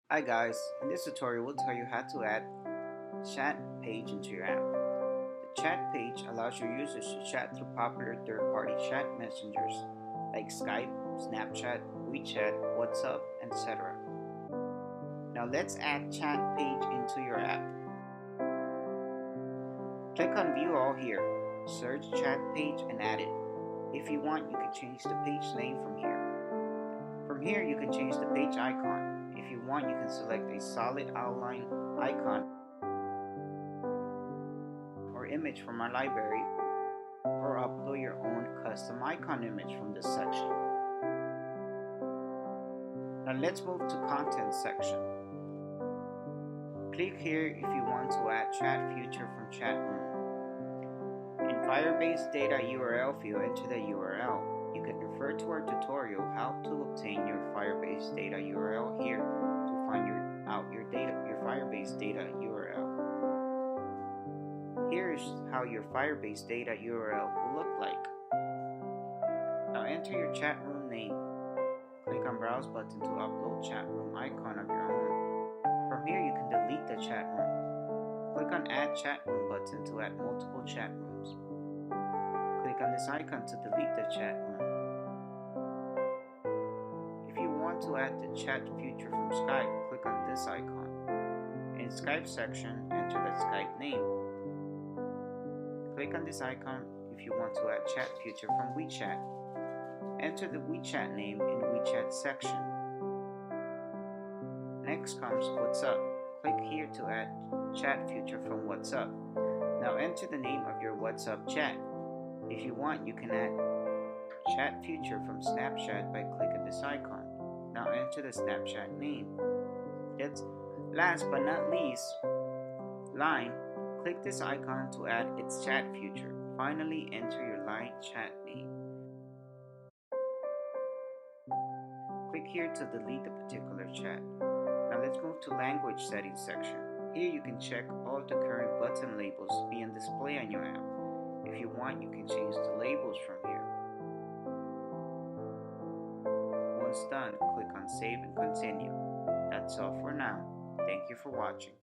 Hi guys, in this tutorial we'll tell you how to add chat page into your app. The chat page allows your users to chat through popular third-party chat messengers like Skype, Snapchat, WeChat, WhatsApp, etc. Now let's add chat page into your app. Click on view all here, search chat page and add it. If you want, you can change the page name from here. From here you can change the page icon. If you want, you can select a solid outline icon or image from our library, or upload your own custom icon image from this section. Now let's move to content section. Click here if you want to add chat feature from chat room. In Firebase data URL field, enter the URL. You can refer to our tutorial how to obtain your Firebase data URL here to find your Firebase data URL. Here's how your Firebase data URL will look like. Now enter your chat room name. Click on Browse button to upload chat room icon of your own. From here you can delete the chat room. Click on Add Chat Room button to add multiple chat rooms. Click on this icon to delete the chat room. If you want to add the chat feature from Skype, click on this icon. In Skype section, enter the Skype name. Click on this icon if you want to add chat feature from WeChat. Enter the WeChat name in WeChat section. Next comes WhatsApp. Click here to add chat feature from WhatsApp. Now enter the name of your WhatsApp chat. If you want, you can add chat feature from Snapchat by clicking this icon. Now enter the Snapchat name. Last but not least, Line. Click this icon to add its chat feature. Finally, enter your Line chat name. Click here to delete the particular chat. Now let's move to language settings section. Here you can check all the current button labels being displayed on your app. If you want, you can change the labels from here. Once done, click on Save and Continue. That's all for now. Thank you for watching.